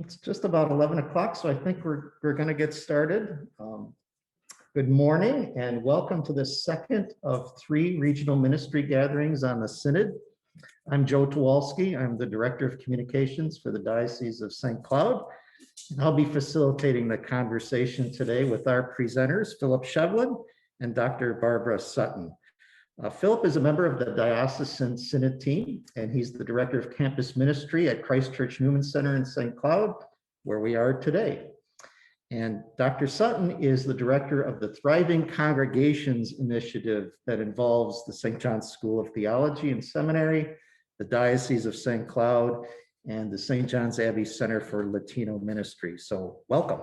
It's just about 11 o'clock, so I think we're going to get started. Good morning and welcome to the second of 3 regional ministry gatherings on the Synod. I'm Joe Tuwalski. I'm the Director of Communications for the Diocese of St. Cloud. And I'll be facilitating the conversation today with our presenters, Philip Shevlin and Dr. Barbara Sutton. Philip is a member of the Diocesan Synod team, and he's the Director of Campus Ministry at Christ Church Newman Center in St. Cloud, where we are today. And Dr. Sutton is the Director of the Thriving Congregations Initiative that involves the St. John's School of Theology and Seminary, the Diocese of St. Cloud, and the St. John's Abbey Center for Latino Ministry. So welcome.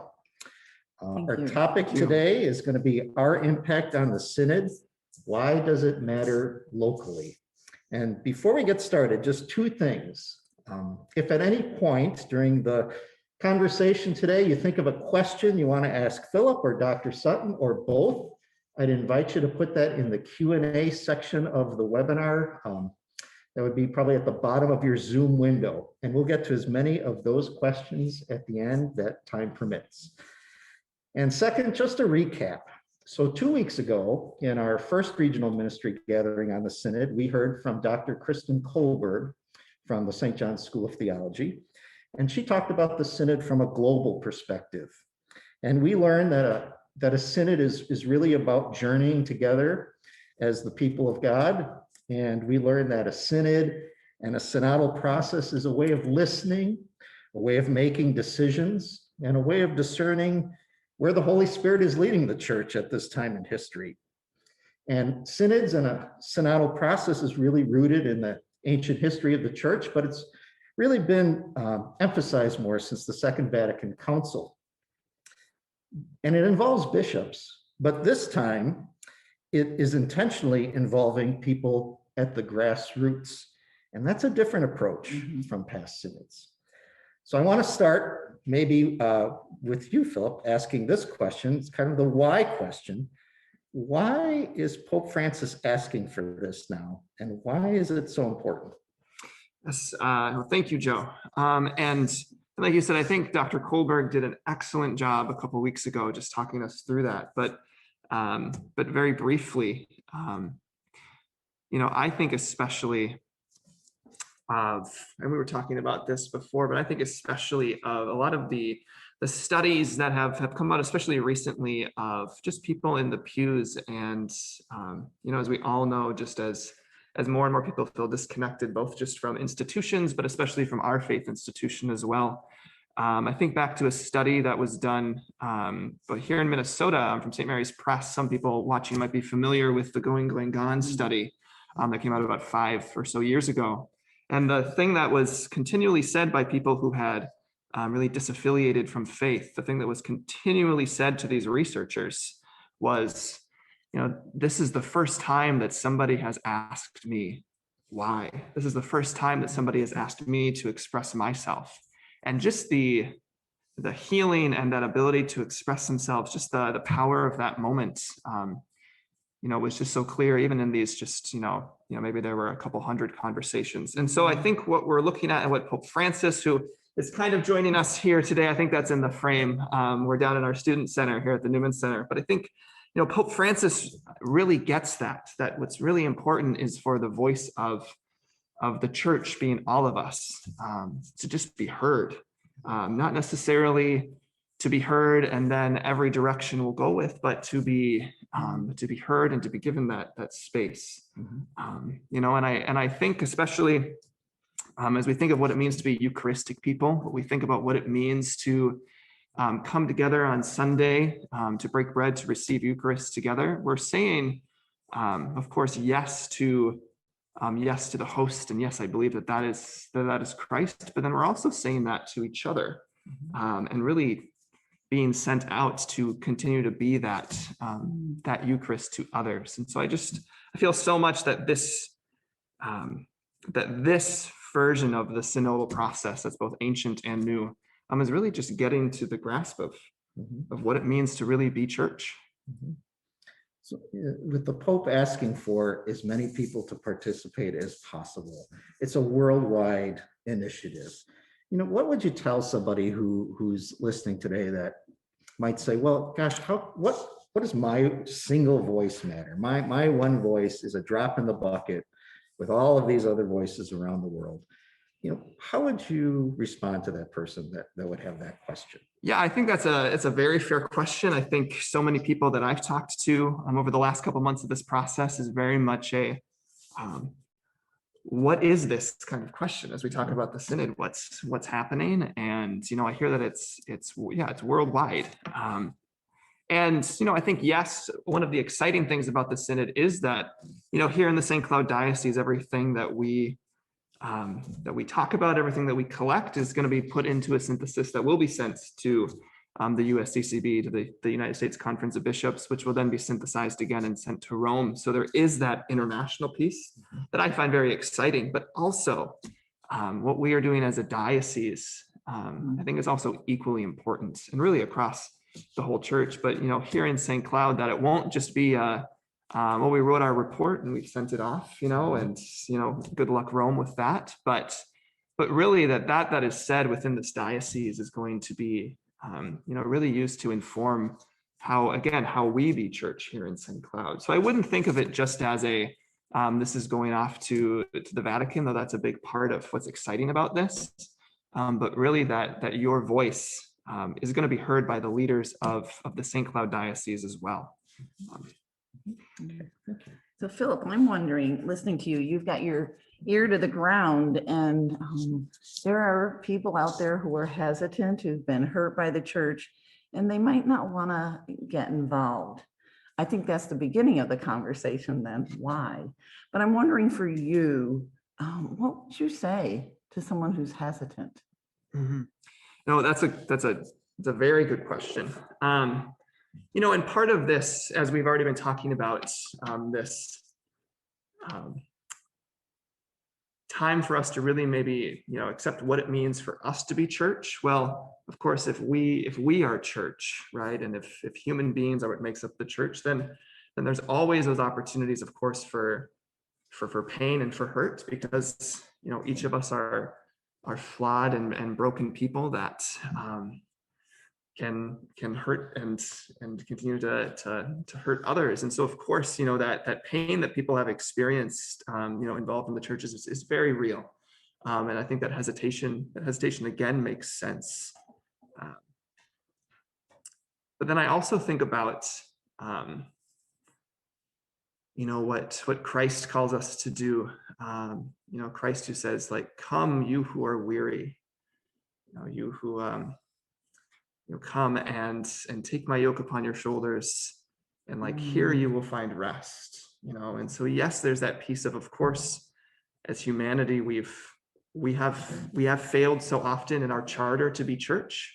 Our topic today is going to be our impact on the Synod. Why does it matter locally? And before we get started, just 2 things. If at any point during the conversation today you think of a question you want to ask Philip or Dr. Sutton or both, I'd invite you to put that in the Q&A section of the webinar. That would be probably at the bottom of your Zoom window. And we'll get to as many of those questions at the end that time permits. And second, just a recap. So 2 weeks ago, in our first regional ministry gathering on the Synod, we heard from Dr. Kristen Kohlberg from the St. John's School of Theology, and she talked about the Synod from a global perspective. And we learned that a Synod is really about journeying together as the people of God, and we learned that a Synod and a synodal process is a way of listening, a way of making decisions, and a way of discerning where the Holy Spirit is leading the church at this time in history. And synods and a synodal process is really rooted in the ancient history of the church, but it's really been emphasized more since the Second Vatican Council. And it involves bishops, but this time it is intentionally involving people at the grassroots. And that's a different approach from past synods. So I want to start maybe with you, Philip, asking this question. It's kind of the why question. Why is Pope Francis asking for this now? And why is it so important? Yes, well, thank you, Joe. And like you said, I think Dr. Kohlberg did an excellent job a couple of weeks ago just talking us through that. But very briefly, I think especially and we were talking about this before, but I think especially of a lot of the studies that have come out, especially recently, of just people in the pews. And, as we all know, just as more and more people feel disconnected, both just from institutions, but especially from our faith institution as well. I think back to a study that was done but here in Minnesota from St. Mary's Press. Some people watching might be familiar with the Going Glen Gone study that came out about 5 or so years ago. And the thing that was continually said by people who had really disaffiliated from faith, the thing that was continually said to these researchers was, this is the first time that somebody has asked me why. This is the first time that somebody has asked me to express myself. And just the healing and that ability to express themselves, just the power of that moment, was just so clear, even in these just, maybe there were a couple hundred conversations. And so I think what we're looking at and what Pope Francis, who is kind of joining us here today, I think that's in the frame. We're down in our student center here at the Newman Center. But I think, Pope Francis really gets that what's really important is for the voice of the church, being all of us, to just be heard, not necessarily to be heard and then every direction we'll go with, but to be heard and to be given that space. And I think especially as we think of what it means to be Eucharistic people, we think about what it means to come together on Sunday to break bread, to receive Eucharist together. We're saying, of course, yes to the host, and yes, I believe that is Christ. But then we're also saying that to each other, and really being sent out to continue to be that Eucharist to others. And so I feel so much that this version of the synodal process that's both ancient and new is really just getting to the grasp of what it means to really be church. So with the Pope asking for as many people to participate as possible, it's a worldwide initiative. what would you tell somebody who's listening today that might say, well, gosh, what does my single voice matter? My one voice is a drop in the bucket with all of these other voices around the world. How would you respond to that person that would have that question? Yeah, I think it's a very fair question. I think so many people that I've talked to over the last couple of months of this process is very much a what is this kind of question as we talk about the synod? What's happening? And I hear that it's worldwide. And I think yes, one of the exciting things about the synod is that here in the St. Cloud Diocese, everything that we talk about, everything that we collect is going to be put into a synthesis that will be sent to the USCCB, to the United States Conference of Bishops, which will then be synthesized again and sent to Rome. So there is that international piece that I find very exciting, but also what we are doing as a diocese, I think is also equally important and really across the whole church. But here in St. Cloud, that it won't just be well, we wrote our report and we've sent it off, and good luck Rome with that. But really that is said within this diocese is going to be really used to inform how we be church here in St. Cloud. So I wouldn't think of it just as this is going off to the Vatican, though that's a big part of what's exciting about this. But really that your voice is going to be heard by the leaders of the St. Cloud Diocese as well. So Philip, I'm wondering, listening to you, you've got your ear to the ground, and there are people out there who are hesitant, who've been hurt by the church, and they might not want to get involved. I think that's the beginning of the conversation then, why? But I'm wondering for you, what would you say to someone who's hesitant? Mm-hmm. No, that's a very good question. And part of this, as we've already been talking about, this time for us to really maybe, accept what it means for us to be church. Well, of course, if we are church, right, and if human beings are what makes up the church, then there's always those opportunities, of course, for pain and for hurt, because each of us are flawed and broken people that can hurt and continue to hurt others. And so of course, that pain that people have experienced, involved in the churches is very real. And I think that hesitation again makes sense. But then I also think about, what Christ calls us to do. Christ who says, come, you who are weary, you who, come and take my yoke upon your shoulders, and here you will find rest, And so, yes, there's that piece of course, as humanity, we have failed so often in our charter to be church,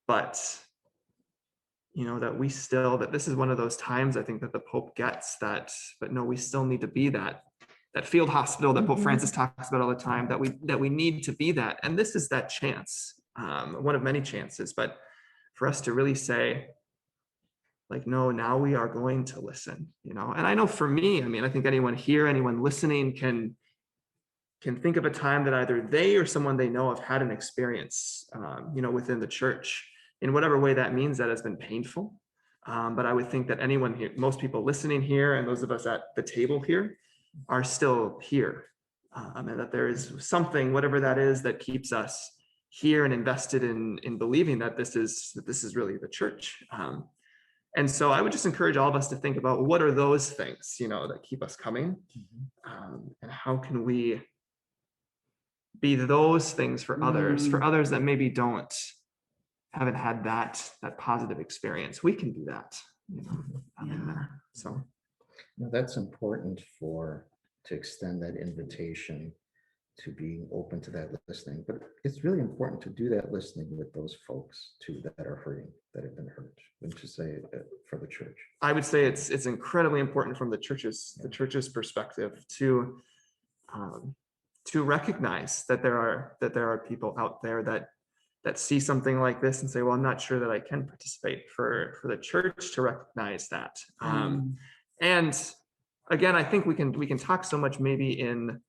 but that this is one of those times I think that the Pope gets that, but no, we still need to be that field hospital that Pope Francis talks about all the time, that we need to be that. And this is that chance, one of many chances, but for us to really say, no, now we are going to listen, And I know for me, I think anyone here, anyone listening can think of a time that either they or someone they know have had an experience, within the church, in whatever way that means, that has been painful. But I would think that anyone here, most people listening here, and those of us at the table here, are still here, and that there is something, whatever that is, that keeps us here and invested in believing that this is really the church. And so I would just encourage all of us to think about what are those things, that keep us coming, and how can we be those things for others that maybe haven't had that positive experience. We can do that, So that's important to extend that invitation to be open to that listening, but it's really important to do that listening with those folks too that are hurting, that have been hurt. Wouldn't you say for the church? I would say it's incredibly important from the church's perspective to recognize that there are people out there that see something like this and say, well, I'm not sure that I can participate. For the church to recognize that, and again, I think we can talk so much maybe in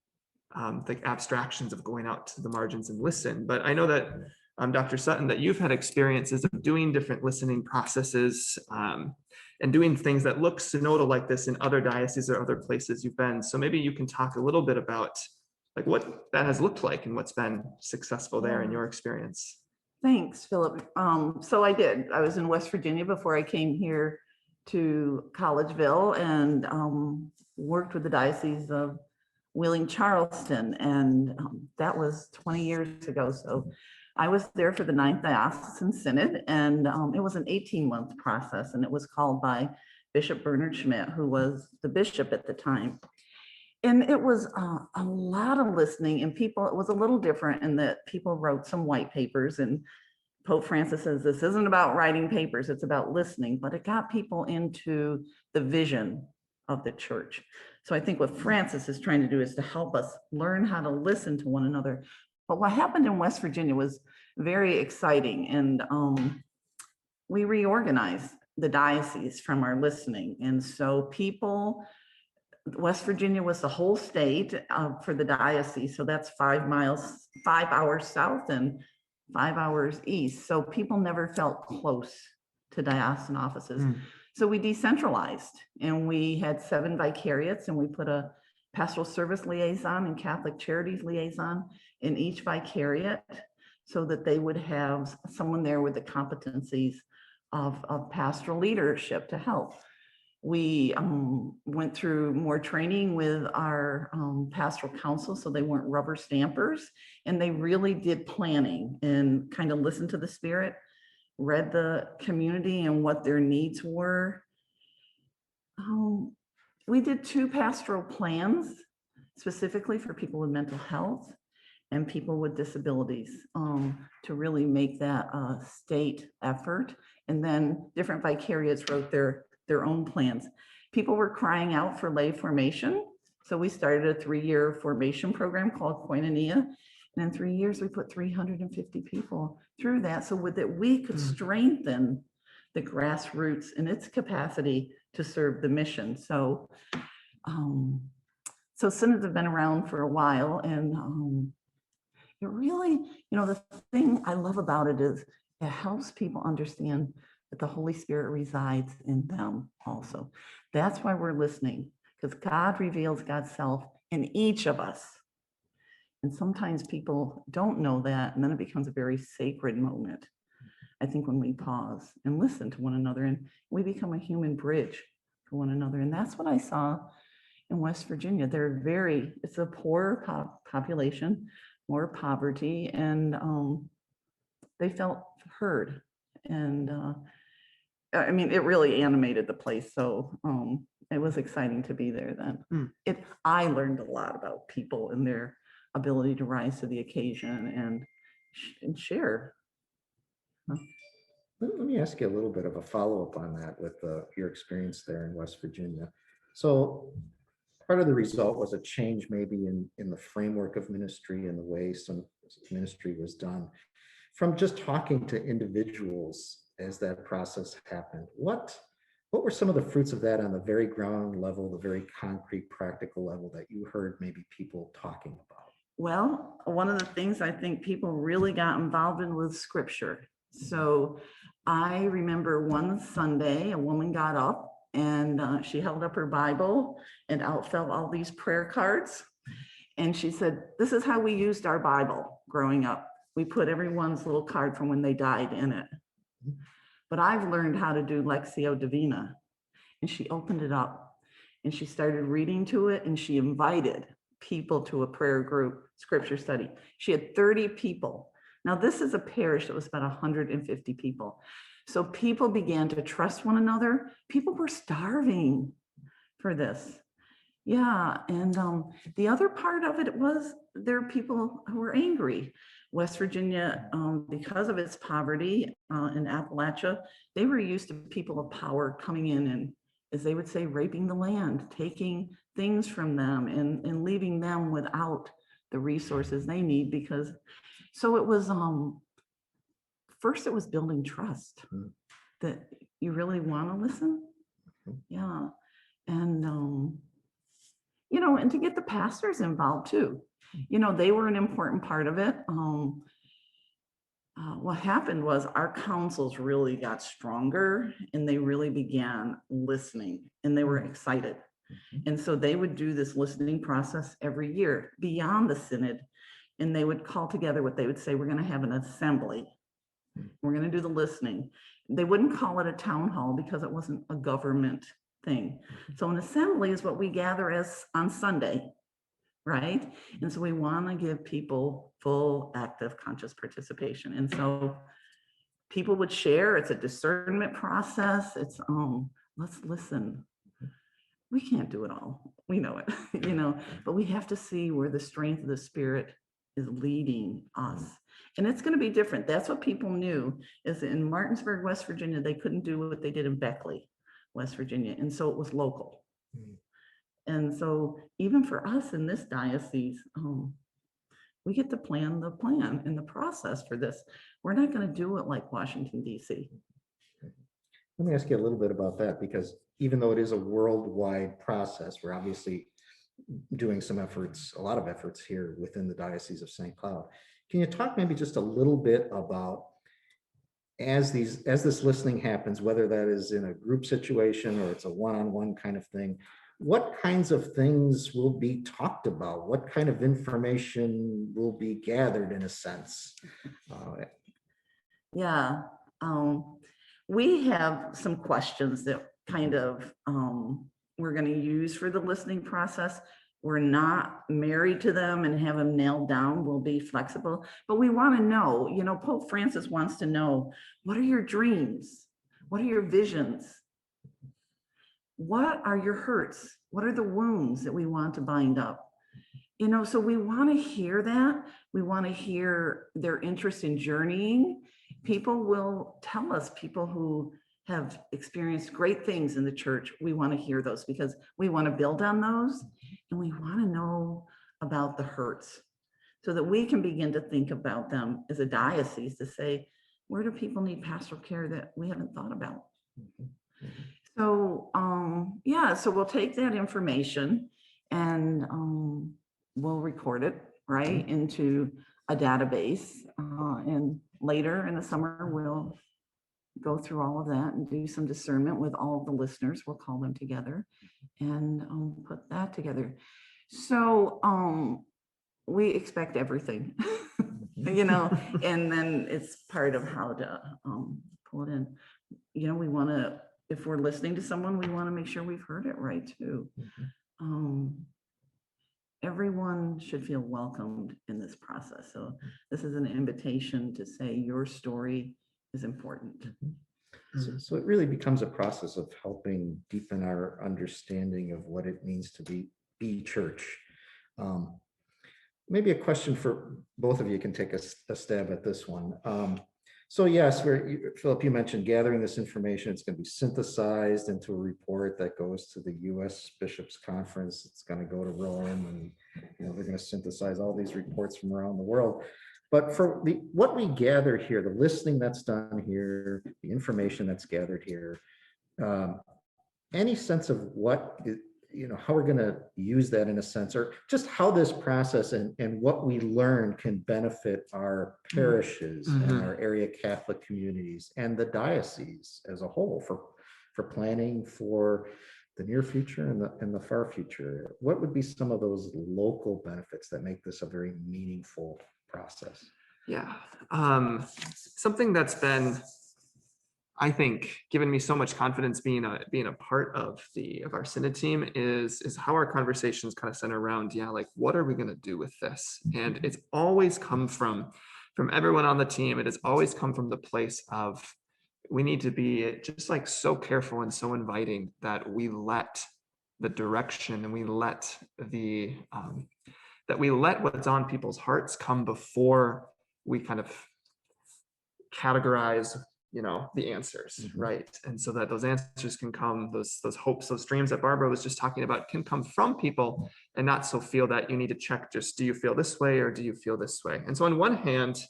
like abstractions of going out to the margins and listen. But I know that Dr. Sutton, that you've had experiences of doing different listening processes and doing things that look synodal like this in other dioceses or other places you've been. So maybe you can talk a little bit about like what that has looked like and what's been successful there in your experience. Thanks, Philip. So I did. I was in West Virginia before I came here to Collegeville, and worked with the Diocese of Wheeling Charleston, and that was 20 years ago. So I was there for the 9th Diocesan Synod, and it was an 18-month process, and it was called by Bishop Bernard Schmidt, who was the bishop at the time. And it was a lot of listening, and people, it was a little different in that people wrote some white papers, and Pope Francis says, this isn't about writing papers, it's about listening, but it got people into the vision of the church. So I think what Francis is trying to do is to help us learn how to listen to one another. But what happened in West Virginia was very exciting, and we reorganized the diocese from our listening. And so people, West Virginia was the whole state for the diocese. So that's 5 hours south and 5 hours east. So people never felt close to diocesan offices. So we decentralized, and we had 7 vicariates, and we put a pastoral service liaison and Catholic charities liaison in each vicariate so that they would have someone there with the competencies of pastoral leadership to help. We went through more training with our pastoral council, so they weren't rubber stampers, and they really did planning and kind of listened to the Spirit, read the community and what their needs were. We did 2 pastoral plans specifically for people with mental health and people with disabilities to really make that a state effort. And then different vicariates wrote their own plans. People were crying out for lay formation. So we started a 3-year formation program called Koinonia. And in 3 years, we put 350 people through that so that we could strengthen the grassroots and its capacity to serve the mission. So, synods have been around for a while, and it really, the thing I love about it is it helps people understand that the Holy Spirit resides in them also. That's why we're listening, because God reveals God's self in each of us. And sometimes people don't know that, and then it becomes a very sacred moment, I think, when we pause and listen to one another, and we become a human bridge for one another. And that's what I saw in West Virginia. It's a poor population, more poverty, and they felt heard. And I mean, it really animated the place. So it was exciting to be there then. I learned a lot about people and their ability to rise to the occasion and share. Let me ask you a little bit of a follow-up on that with your experience there in West Virginia. So part of the result was a change maybe in the framework of ministry and the way some ministry was done. From just talking to individuals as that process happened, what were some of the fruits of that on the very ground level, the very concrete, practical level that you heard maybe people talking about? Well, one of the things I think people really got involved in was scripture. So I remember one Sunday, a woman got up and she held up her Bible, and out fell all these prayer cards. And she said, this is how we used our Bible growing up. We put everyone's little card from when they died in it. But I've learned how to do Lectio Divina. And she opened it up and she started reading to it, and she invited people to a prayer group scripture study. She had 30 people. Now this is a parish that was about 150 people. So people began to trust one another. People were starving for this. Yeah, and the other part of it was there are people who were angry. West Virginia, because of its poverty in Appalachia, they were used to people of power coming in and, as they would say, raping the land, taking things from them and leaving them without the resources they need. Because, so it was, first it was building trust that you really want to listen. Yeah, and and to get the pastors involved too. They were an important part of it. What happened was our councils really got stronger and they really began listening and they were excited. And so they would do this listening process every year beyond the synod. And they would call together what they would say, we're going to have an assembly. We're going to do the listening. They wouldn't call it a town hall because it wasn't a government thing. So an assembly is what we gather as on Sunday, right? And so we want to give people full, active, conscious participation. And so people would share. It's a discernment process. It's, let's listen. We can't do it all. We know it, but we have to see where the strength of the Spirit is leading us. And it's going to be different. That's what people knew, is in Martinsburg, West Virginia, they couldn't do what they did in Beckley, West Virginia. And so it was local. And so even for us in this diocese, we get to plan the plan and the process for this. We're not going to do it like Washington, D.C. Let me ask you a little bit about that, because even though it is a worldwide process, we're obviously doing some efforts, a lot of efforts here within the Diocese of St. Cloud. Can you talk maybe just a little bit about, as this listening happens, whether that is in a group situation or it's a one-on-one kind of thing, what kinds of things will be talked about? What kind of information will be gathered in a sense? Yeah, we have some questions that kind of we're going to use for the listening process. We're not married to them and have them nailed down. We'll be flexible, but we want to know, Pope Francis wants to know, what are your dreams? What are your visions? What are your hurts? What are the wounds that we want to bind up? So we want to hear that. We want to hear their interest in journeying. People will tell us, people who have experienced great things in the church, we want to hear those because we want to build on those, and we want to know about the hurts so that we can begin to think about them as a diocese to say, where do people need pastoral care that we haven't thought about? So, so we'll take that information and we'll record it right into a database, and later in the summer, we'll go through all of that and do some discernment with all of the listeners. We'll call them together and put that together. So we expect everything, and then it's part of how to pull it in. We want to, if we're listening to someone, we want to make sure we've heard it right too. Everyone should feel welcomed in this process. So this is an invitation to say your story is important. So it really becomes a process of helping deepen our understanding of what it means to be church. Maybe a question for both of you, can take a stab at this one. So yes, Philip, you mentioned gathering this information. It's going to be synthesized into a report that goes to the U.S. Bishops' Conference. It's going to go to Rome, and they're going to synthesize all these reports from around the world. But for what we gather here, the listening that's done here, the information that's gathered here, any sense of what, how we're going to use that in a sense, or just how this process and what we learn can benefit our parishes and our area Catholic communities and the diocese as a whole for planning for the near future and the far future? What would be some of those local benefits that make this a very meaningful process? Yeah, something that's been, I think, given me so much confidence being a part of our Synod team is how our conversations kind of center around, like, what are we going to do with this? And it's always come from everyone on the team. It has always come from the place of, we need to be just like so careful and so inviting that we let the direction and we let what's on people's hearts come before we kind of categorize the answers, right? And so that those answers can come, those hopes, those dreams that Barbara was just talking about can come from people, and not so feel that you need to check just, do you feel this way or do you feel this way? And so on one hand,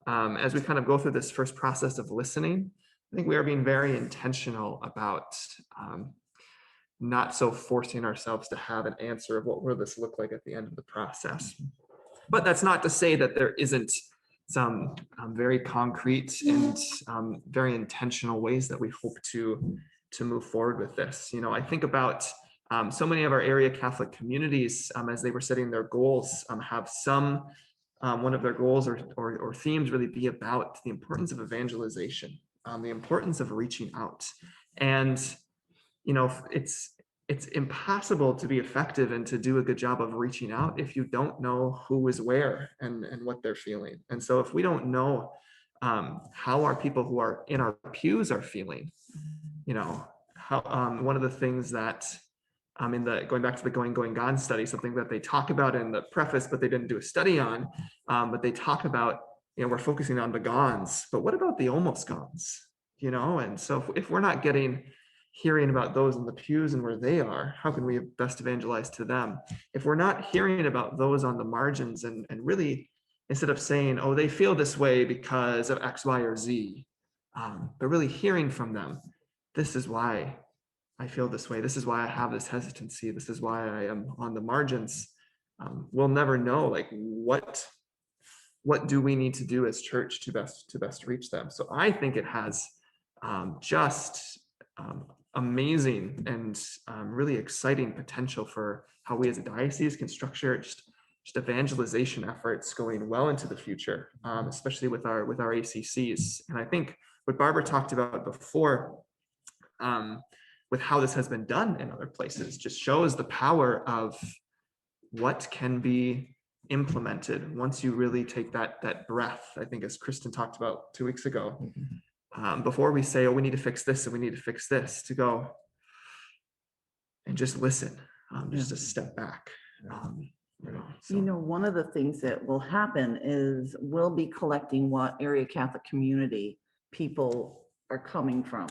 as we kind of go through this first process of listening, I think we are being very intentional about not so forcing ourselves to have an answer of what will this look like at the end of the process. But that's not to say that there isn't some very concrete and very intentional ways that we hope to move forward with this. You know, I think about so many of our area Catholic communities, as they were setting their goals, have some one of their goals or themes really be about the importance of evangelization, the importance of reaching out. And, you know, it's impossible to be effective and to do a good job of reaching out if you don't know who is where and what they're feeling. And so if we don't know how our people who are in our pews are feeling, you know, how one of the things that in the going back to the Going Gone study, something that they talk about in the preface, but they didn't do a study on, but they talk about, you know, we're focusing on the gones, but what about the almost gones, you know? And so if we're not hearing about those in the pews and where they are, how can we best evangelize to them? If we're not hearing about those on the margins and really, instead of saying, oh, they feel this way because of X, Y, or Z, but really hearing from them, this is why I feel this way. This is why I have this hesitancy. This is why I am on the margins. We'll never know, like, what do we need to do as church to best reach them. So I think it has just amazing and really exciting potential for how we as a diocese can structure just evangelization efforts going well into the future, especially with our ACCs. And I think what Barbara talked about before, with how this has been done in other places, just shows the power of what can be implemented once you really take that breath. I think, as Kristen talked about 2 weeks ago, before we say, oh, we need to fix this and we need to fix this, to go and just listen, just a step back. You know, one of the things that will happen is we'll be collecting what area Catholic community people are coming from.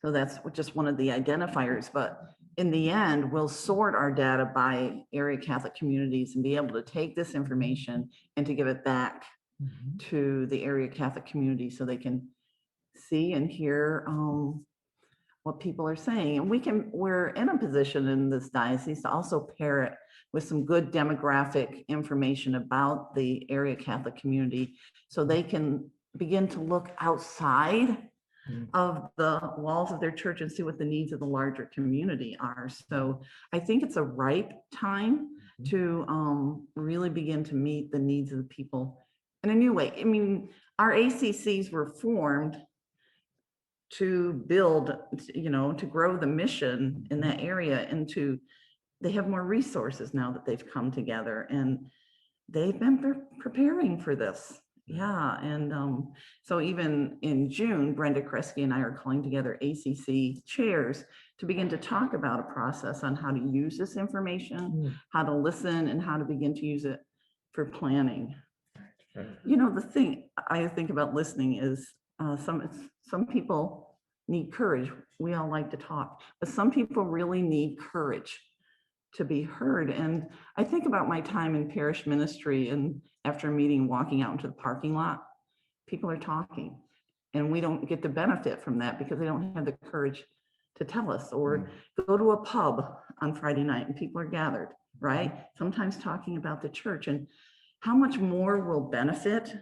So that's just one of the identifiers, but in the end, we'll sort our data by area Catholic communities and be able to take this information and to give it back to the area Catholic community so they can see and hear what people are saying. And we're in a position in this diocese to also pair it with some good demographic information about the area Catholic community so they can begin to look outside of the walls of their church and see what the needs of the larger community are. So I think it's a ripe time to really begin to meet the needs of the people in a new way. I mean, our ACCs were formed to build, you know, to grow the mission in that area, and they have more resources now that they've come together, and they've been preparing for this. Yeah, and so even in June, Brenda Kresge and I are calling together ACC chairs to begin to talk about a process on how to use this information, how to listen, and how to begin to use it for planning. You know, the thing I think about listening is some people need courage. We all like to talk, but some people really need courage to be heard. And I think about my time in parish ministry, and after a meeting, walking out into the parking lot, people are talking, and we don't get the benefit from that because they don't have the courage to tell us. Or go to a pub on Friday night and people are gathered, right? Sometimes talking about the church, and how much more will benefit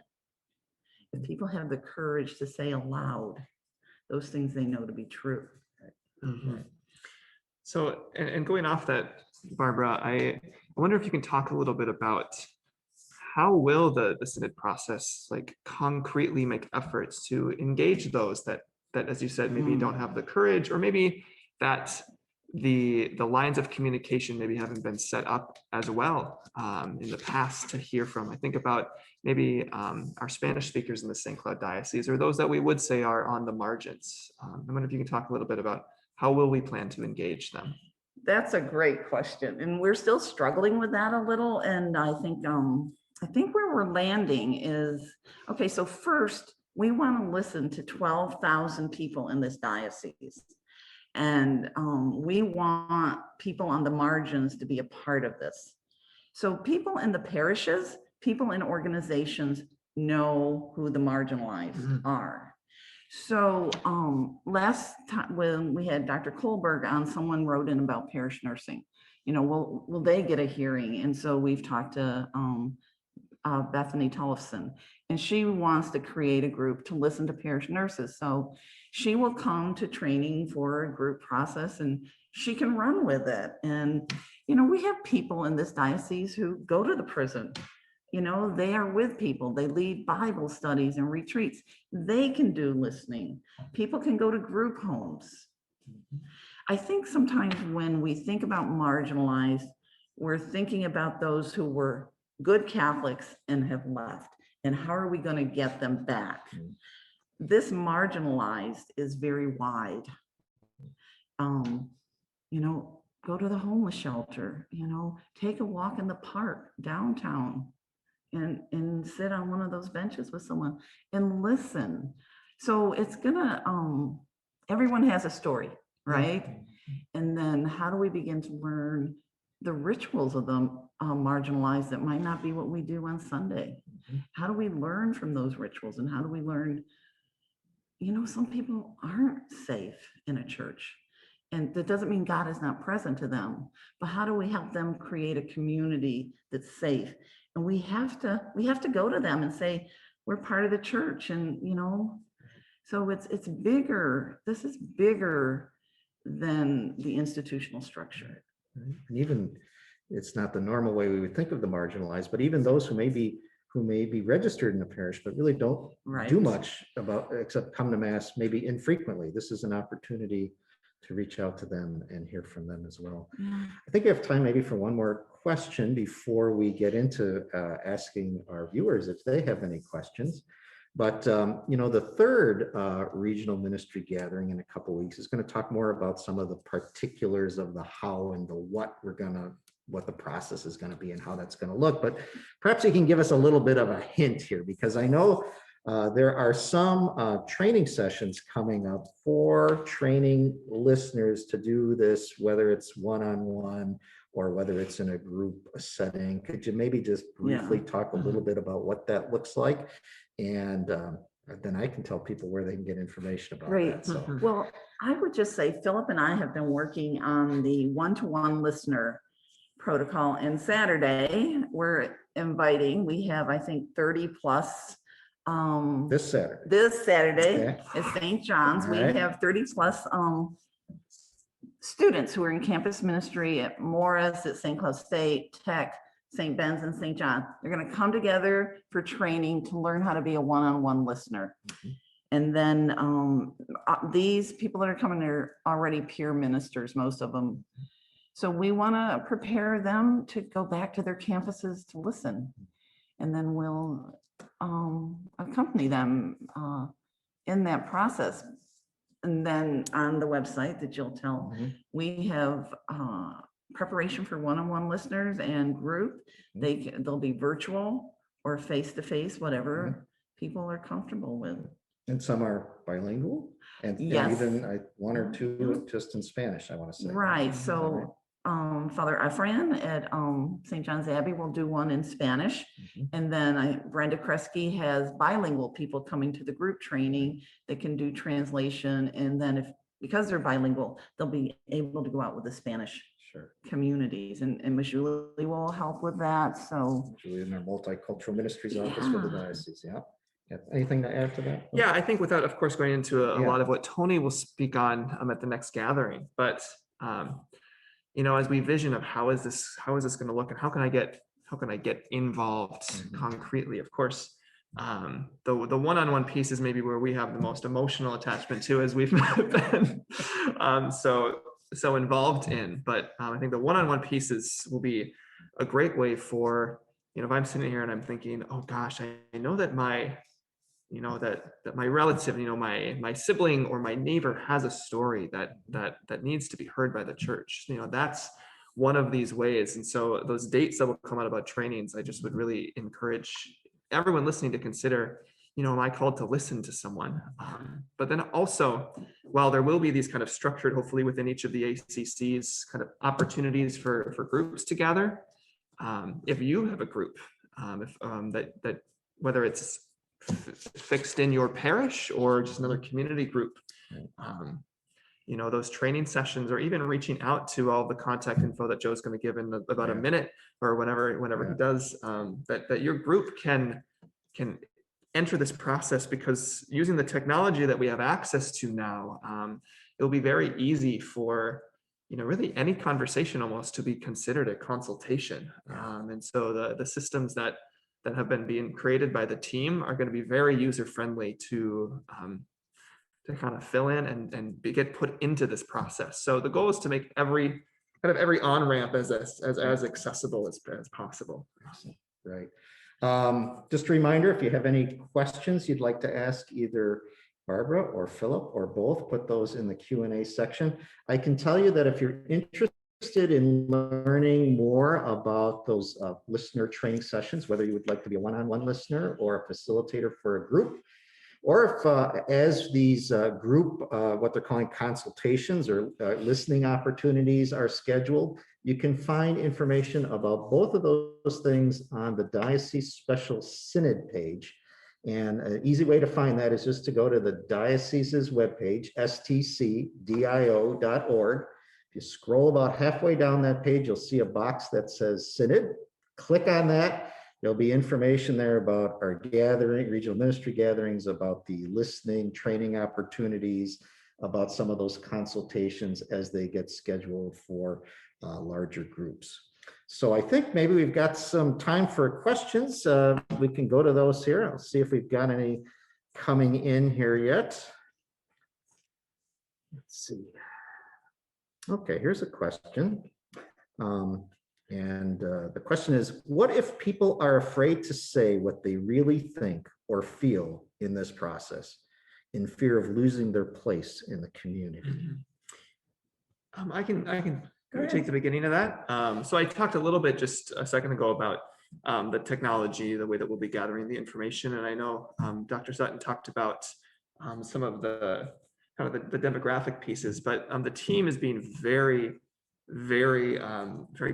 if people have the courage to say aloud those things they know to be true. So, and going off that, Barbara, I wonder if you can talk a little bit about how will the Synod process, like, concretely make efforts to engage those that, as you said, maybe don't have the courage, or maybe that the lines of communication maybe haven't been set up as well in the past to hear from. I think about maybe our Spanish speakers in the St. Cloud Diocese, or those that we would say are on the margins. I wonder if you can talk a little bit about how will we plan to engage them? That's a great question, and we're still struggling with that a little. And I think where we're landing is, okay, so first we want to listen to 12,000 people in this diocese, and we want people on the margins to be a part of this. So people in the parishes, people in organizations know who the marginalized are. So last time when we had Dr. Kohlberg on, someone wrote in about parish nursing. You know, will they get a hearing? And so we've talked to Bethany Tollefson, and she wants to create a group to listen to parish nurses. So she will come to training for a group process and she can run with it. And, you know, we have people in this diocese who go to the prison. You know, they are with people. They lead Bible studies and retreats. They can do listening. People can go to group homes. I think sometimes when we think about marginalized, we're thinking about those who were good Catholics and have left. And how are we going to get them back? This marginalized is very wide. You know, go to the homeless shelter, you know, take a walk in the park downtown and sit on one of those benches with someone and listen. So it's gonna, everyone has a story, right? And then how do we begin to learn the rituals of the marginalized that might not be what we do on Sunday? How do we learn from those rituals? And how do we learn, you know, some people aren't safe in a church. And that doesn't mean God is not present to them, but how do we help them create a community that's safe? And we have to go to them and say, we're part of the church. And, you know, so it's bigger. This is bigger than the institutional structure. And even, it's not the normal way we would think of the marginalized, but even those who may be registered in a parish, but really don't do much about, except come to mass maybe infrequently. This is an opportunity to reach out to them and hear from them as well. I think we have time maybe for one more question before we get into asking our viewers if they have any questions. But you know, the third regional ministry gathering in a couple of weeks is going to talk more about some of the particulars of the how and the what the process is going to be and how that's going to look. But perhaps you can give us a little bit of a hint here, because I know there are some training sessions coming up for training listeners to do this, whether it's one-on-one or whether it's in a group setting. Could you maybe just briefly talk a little bit about what that looks like? And then I can tell people where they can get information about that. So. Well, I would just say Philip and I have been working on the one-to-one listener protocol, and Saturday we're inviting, we have, I think, 30 plus this Saturday at St. John's. We have 30 plus students who are in campus ministry at Morris, at St. Cloud State, Tech, St. Ben's, and St. John. They're going to come together for training to learn how to be a one-on-one listener. And then these people that are coming are already peer ministers, most of them. So we want to prepare them to go back to their campuses to listen. And then we'll accompany them in that process. And then on the website that you'll tell, we have preparation for one-on-one listeners and group. They'll be virtual or face-to-face, whatever people are comfortable with. And some are bilingual, and even one or two just in Spanish, I want to say. Right. So Father Efrain at St. John's Abbey will do one in Spanish. And then Brenda Kresge has bilingual people coming to the group training that can do translation. And then because they're bilingual, they'll be able to go out with the Spanish communities. And Ms. Julie will help with that. So Julie in our multicultural ministries office for the diocese. Anything to add to that? Yeah, I think without, of course, going into a lot of what Tony will speak on at the next gathering, but you know, as we vision of how is this going to look, and how can I get involved concretely? Of course, the one-on-one piece is maybe where we have the most emotional attachment to, as we've been so involved in. But I think the one-on-one pieces will be a great way for, you know, if I'm sitting here and I'm thinking, oh gosh, I know that my relative, you know, my sibling or my neighbor has a story that needs to be heard by the church. You know, that's one of these ways. And so those dates that will come out about trainings, I just would really encourage everyone listening to consider, you know, am I called to listen to someone? But then also, while there will be these kind of structured, hopefully within each of the ACCs, kind of opportunities for groups to gather. If you have a group, that whether it's fixed in your parish or just another community group, those training sessions, or even reaching out to all the contact info that Joe's going to give in about a minute or whenever he does, that your group can enter this process, because using the technology that we have access to now, it'll be very easy for really any conversation almost to be considered a consultation. And so the systems that have been being created by the team are going to be very user friendly to kind of fill in and get put into this process. So the goal is to make every on-ramp as accessible as possible. Right. Just a reminder, if you have any questions you'd like to ask either Barbara or Philip or both, put those in the Q&A section. I can tell you that if you're interested in learning more about those listener training sessions, whether you would like to be a one-on-one listener or a facilitator for a group, or if as these group, what they're calling consultations or listening opportunities are scheduled, you can find information about both of those things on the Diocese Special Synod page. And an easy way to find that is just to go to the diocese's webpage, stcdio.org. If you scroll about halfway down that page, you'll see a box that says Synod. Click on that. There'll be information there about our gathering, regional ministry gatherings, about the listening, training opportunities, about some of those consultations as they get scheduled for larger groups. So I think maybe we've got some time for questions. We can go to those here. I'll see if we've got any coming in here yet. Let's see. Okay, here's a question. The question is, what if people are afraid to say what they really think or feel in this process, in fear of losing their place in the community? I can take the beginning of that. So I talked a little bit just a second ago about the technology, the way that we'll be gathering the information. And I know Dr. Sutton talked about some of the kind of the demographic pieces, but the team is being very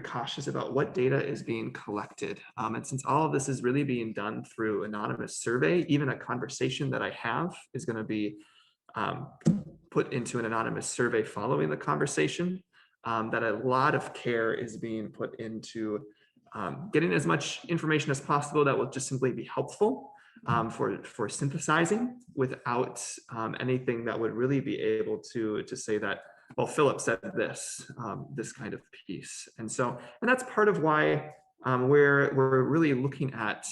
cautious about what data is being collected. And since all of this is really being done through anonymous survey, even a conversation that I have is going to be put into an anonymous survey following the conversation, that a lot of care is being put into getting as much information as possible that will just simply be helpful for synthesizing, without anything that would really be able to say that, well, Philip said this kind of piece. And that's part of why we're really looking at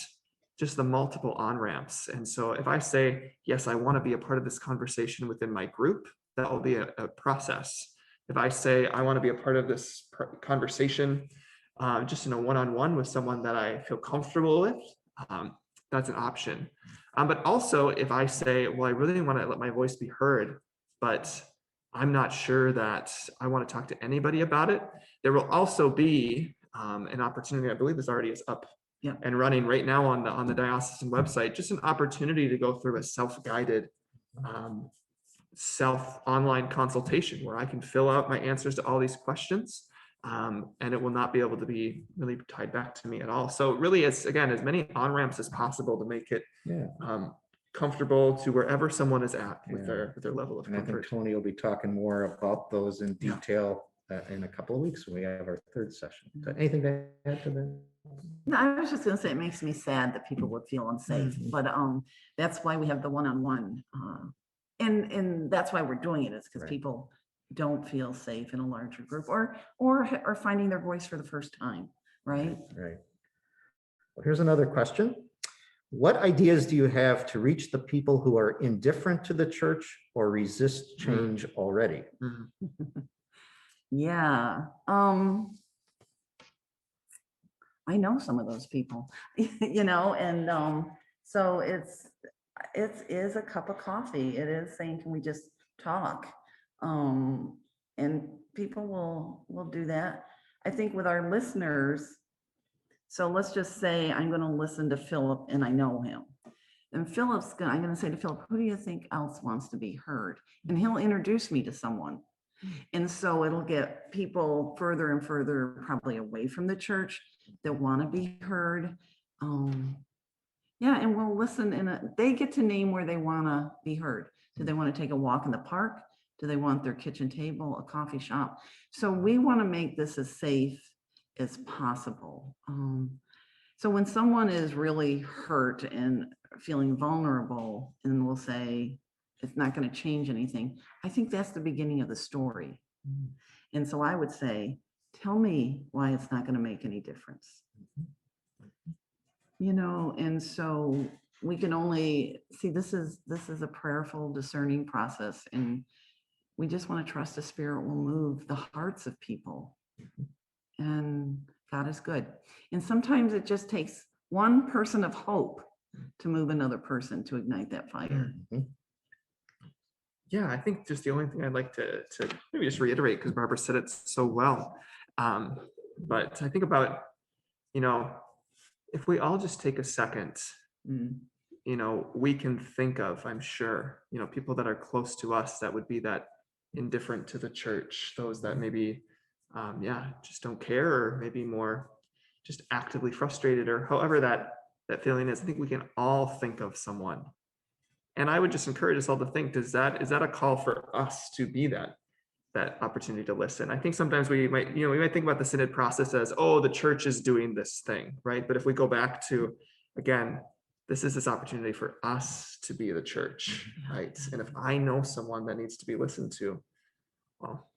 just the multiple on-ramps. And so if I say, yes, I want to be a part of this conversation within my group, that will be a process. If I say I want to be a part of this conversation just in a one-on-one with someone that I feel comfortable with, that's an option. But also if I say, well, I really want to let my voice be heard, but I'm not sure that I want to talk to anybody about it, there will also be an opportunity. I believe this already is up and running right now on the diocesan website, just an opportunity to go through a self-guided online consultation where I can fill out my answers to all these questions, and it will not be able to be really tied back to me at all. So really, it's again, as many on-ramps as possible to make it comfortable to wherever someone is at with their level of comfort. I think Tony will be talking more about those in detail in a couple of weeks when we have our third session. So anything to add to that? No, I was just going to say, it makes me sad that people would feel unsafe, but that's why we have the one-on-one, and that's why we're doing it, is because people don't feel safe in a larger group, or finding their voice for the first time, right? Right. Well, here's another question. What ideas do you have to reach the people who are indifferent to the church or resist change already? Yeah. I know some of those people, and so it is a cup of coffee. It is saying, can we just talk? And people will do that. I think with our listeners, so let's just say I'm going to listen to Philip and I know him. And I'm going to say to Philip, who do you think else wants to be heard? And he'll introduce me to someone. And so it'll get people further and further probably away from the church that want to be heard. And we'll listen, and they get to name where they want to be heard. Do they want to take a walk in the park? Do they want their kitchen table, a coffee shop? So we want to make this as safe as possible. So when someone is really hurt and feeling vulnerable and will say, it's not going to change anything, I think that's the beginning of the story. And so I would say, tell me why it's not going to make any difference. You know, and so we can only see this is a prayerful, discerning process. And we just want to trust the Spirit will move the hearts of people. And God is good. And sometimes it just takes one person of hope to move another person to ignite that fire. Yeah, I think just the only thing I'd like to maybe just reiterate, because Barbara said it so well. But I think about, you know, if we all just take a second, you know, we can think of, I'm sure, you know, people that are close to us that would be that indifferent to the church, those that maybe, just don't care, or maybe more just actively frustrated, or however that feeling is. I think we can all think of someone. And I would just encourage us all to think, is that a call for us to be that opportunity to listen? I think sometimes we might think about the synod process as, oh, the church is doing this thing, right? But if we go back to, again, this is this opportunity for us to be the church, right? And if I know someone that needs to be listened to, well,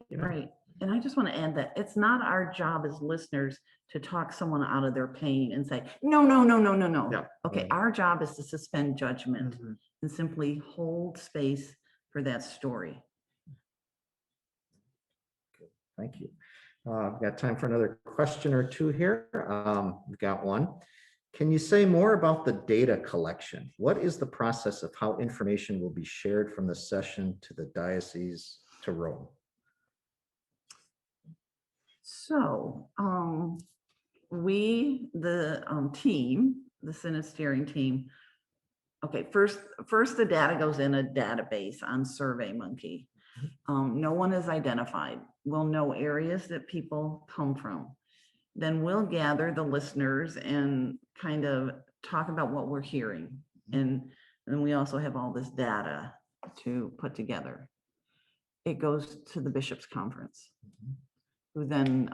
you know. Right. And I just want to add that it's not our job as listeners to talk someone out of their pain and say, no. Yeah. Okay, Right. our job is to suspend judgment and simply hold space for that story. Thank you. I've got time for another question or two here. We've got one. Can you say more about the data collection? What is the process of how information will be shared from the session to the diocese to Rome? So we, the team, the Synod steering team, okay, first the data goes in a database on SurveyMonkey. No one is identified. We'll know areas that people come from. Then we'll gather the listeners and kind of talk about what we're hearing. And then we also have all this data to put together. It goes to the bishops' conference, who then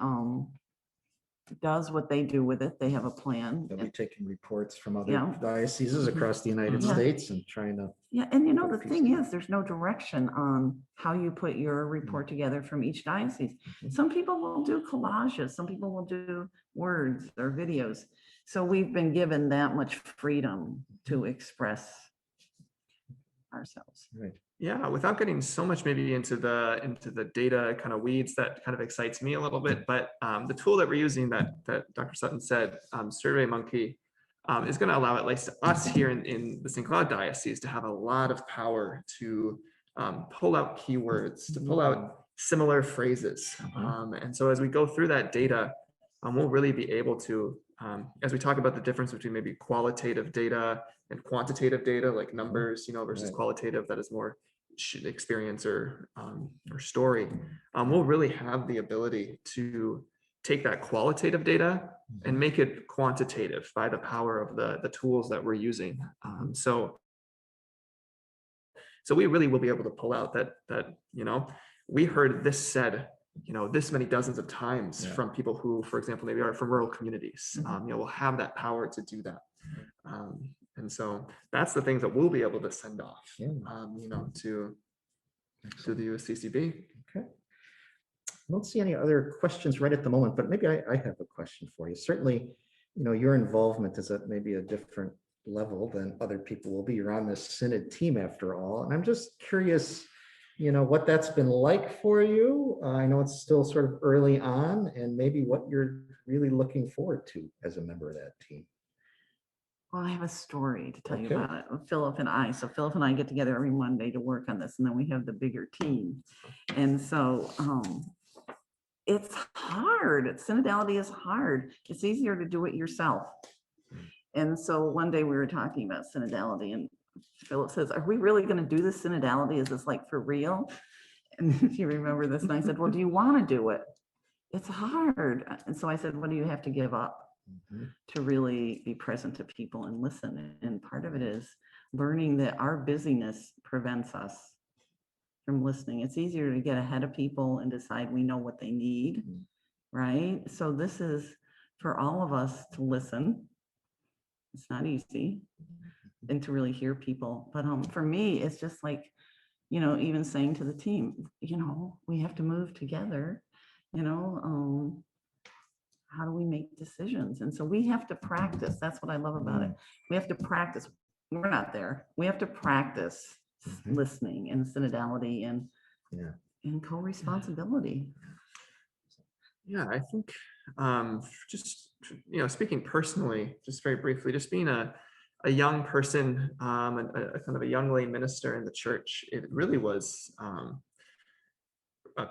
does what they do with it. They have a plan. They'll be taking reports from other Yeah. dioceses across the United Yeah. States and trying to. Yeah, and you know, put the a piece thing together. is, there's no direction on how you put your report together from each diocese. Some people will do collages, some people will do words or videos. So we've been given that much freedom to express ourselves. Right. Yeah, without getting so much maybe into the data kind of weeds, that kind of excites me a little bit. But the tool that we're using that Dr. Sutton said, SurveyMonkey, is going to allow at least us here in the St. Cloud Diocese to have a lot of power to pull out keywords, to pull out similar phrases. And so as we go through that data, we'll really be able to, as we talk about the difference between maybe qualitative data and quantitative data, like numbers, versus Right. qualitative, that is more experience or story, we'll really have the ability to take that qualitative data and make it quantitative by the power of the tools that we're using. So we really will be able to pull out that we heard this said this many dozens of times from people who, for example, maybe are from rural communities. We'll have that power to do that. And so that's the things that we'll be able to send off, to the USCCB. Okay. I don't see any other questions right at the moment, but maybe I have a question for you. Certainly, your involvement is at maybe a different level than other people will be. You're on this Synod team after all. And I'm just curious, what that's been like for you. I know it's still sort of early on, and maybe what you're really looking forward to as a member of that team. Well, I have a story to tell you Okay. about it. Philip and I. So Philip and I get together every Monday to work on this, and then we have the bigger team. And so it's hard. Synodality is hard. It's easier to do it yourself. And so one day we were talking about synodality, and Philip says, "Are we really going to do this synodality? Is this like for real?" And if you remember this, and I said, "Well, do you want to do it? It's hard." And so I said, "What do you have to give up to really be present to people and listen?" And part of it is learning that our busyness prevents us from listening. It's easier to get ahead of people and decide we know what they need, right? So this is for all of us to listen. It's not easy, and to really hear people. But for me, it's just like, even saying to the team, we have to move together, how do we make decisions? And so we have to practice. That's what I love about it. We have to practice. We're not there. We have to practice listening and synodality and co-responsibility. Yeah, I think just, speaking personally, just very briefly, just being a young person, and a kind of a young lay minister in the church, it really was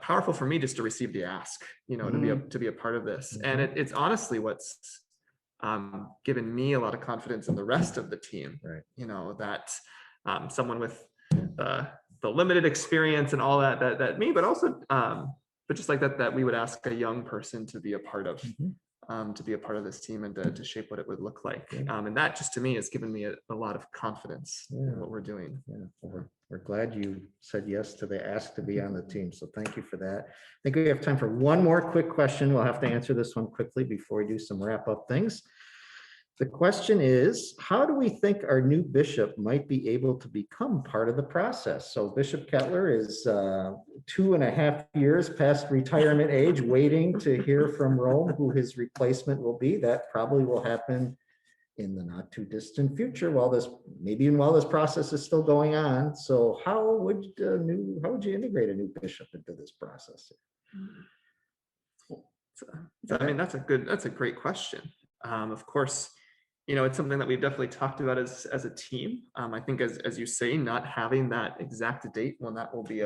powerful for me just to receive the ask, to be a part of this. And it's honestly what's given me a lot of confidence in the rest of the team, right? That someone with the limited experience and all that me, but also but just like that we would ask a young person to be a part of this team and to shape what it would look like. And that just to me has given me a lot of confidence in what we're doing. Well, we're glad you said yes to the ask to be on the team. So thank you for that. I think we have time for one more quick question. We'll have to answer this one quickly before we do some wrap up things. The question is, how do we think our new bishop might be able to become part of the process? So Bishop Kettler is 2.5 years past retirement age, waiting to hear from Rome who his replacement will be. That probably will happen in the not too distant future while this process is still going on. So how would you integrate a new bishop into this process? I mean, that's a great question. Of course, it's something that we've definitely talked about as a team. I think as you say, not having that exact date when that will be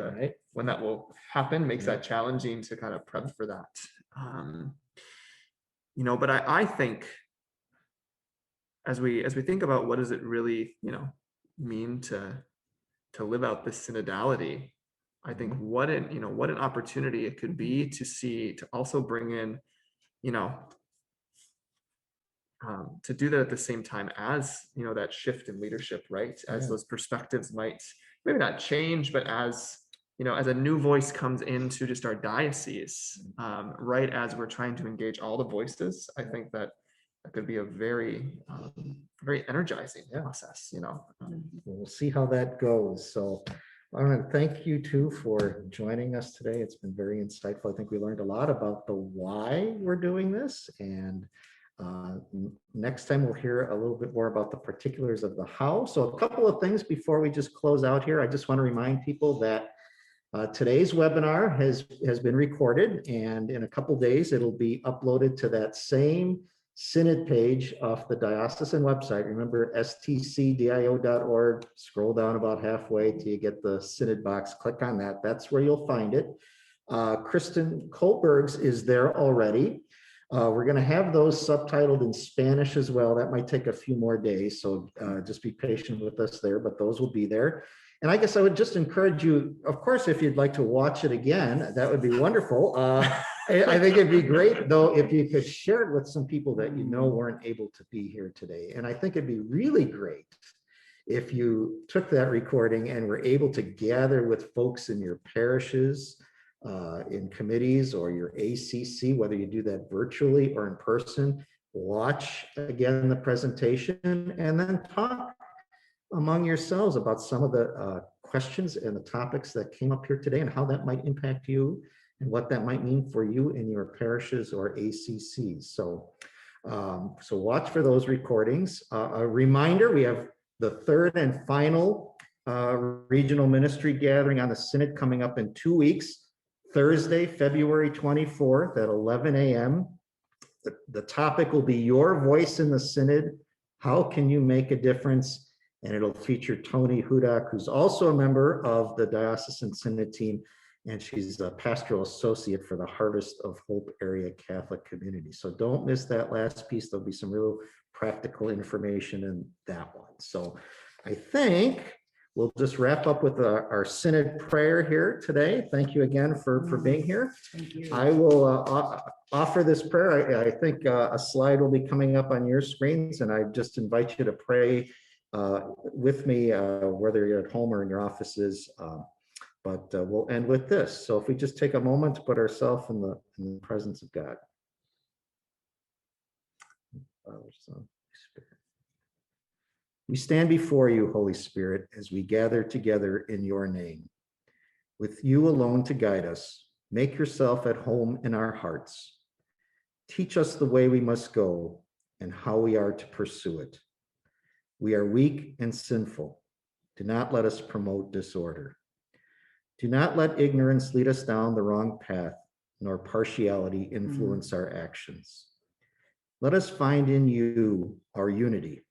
when that will happen makes that challenging to kind of prep for that. But I think as we think about what does it really, mean to live out this synodality, I think what an opportunity it could be to also bring in, to do that at the same time as, that shift in leadership, right? As those perspectives might maybe not change, but as a new voice comes into just our diocese, right as we're trying to engage all the voices, I think that could be a very, very energizing process, We'll see how that goes. So I want to thank you two for joining us today. It's been very insightful. I think we learned a lot about the why we're doing this, and next time we'll hear a little bit more about the particulars of the how. So a couple of things before we just close out here. I just want to remind people that today's webinar has been recorded, and in a couple days it'll be uploaded to that same Synod page off the diocesan website. Remember, stcdio.org. Scroll down about halfway till you get the Synod box. Click on that. That's where you'll find it. Kristen Kohlberg's is there already. We're going to have those subtitled in Spanish as well. That might take a few more days, so just be patient with us there, but those will be there. And I guess I would just encourage you, of course, if you'd like to watch it again, that would be wonderful. I think it'd be great, though, if you could share it with some people that weren't able to be here today. And I think it'd be really great if you took that recording and were able to gather with folks in your parishes, in committees, or your ACC, whether you do that virtually or in person. Watch again the presentation and then talk among yourselves about some of the questions and the topics that came up here today and how that might impact you and what that might mean for you in your parishes or ACCs. So watch for those recordings. A reminder, we have the third and final regional ministry gathering on the Synod coming up in 2 weeks. Thursday, February 24th at 11 a.m. The topic will be Your Voice in the Synod. How can you make a difference? And it'll feature Tony Hudak, who's also a member of the Diocesan Synod team, and she's a pastoral associate for the Harvest of Hope Area Catholic Community. So don't miss that last piece. There'll be some real practical information in that one. So I think we'll just wrap up with our Synod prayer here today. Thank you again for being here. Thank you. I will offer this prayer. I think a slide will be coming up on your screens, and I just invite you to pray with me, whether you're at home or in your offices. But we'll end with this. So if we just take a moment to put ourselves in the presence of God. Father, Son, Spirit. We stand before you, Holy Spirit, as we gather together in your name. With you alone to guide us, make yourself at home in our hearts. Teach us the way we must go and how we are to pursue it. We are weak and sinful. Do not let us promote disorder. Do not let ignorance lead us down the wrong path, nor partiality influence our actions. Let us find in you our unity,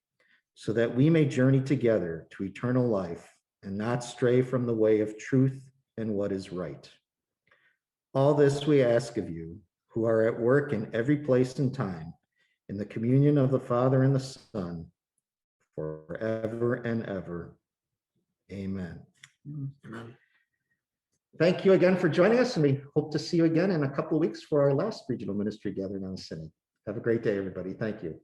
so that we may journey together to eternal life and not stray from the way of truth and what is right. All this we ask of you, who are at work in every place and time, in the communion of the Father and the Son, forever and ever. Amen. Amen. Thank you again for joining us, and we hope to see you again in a couple of weeks for our last regional ministry gathering on the Synod. Have a great day, everybody. Thank you.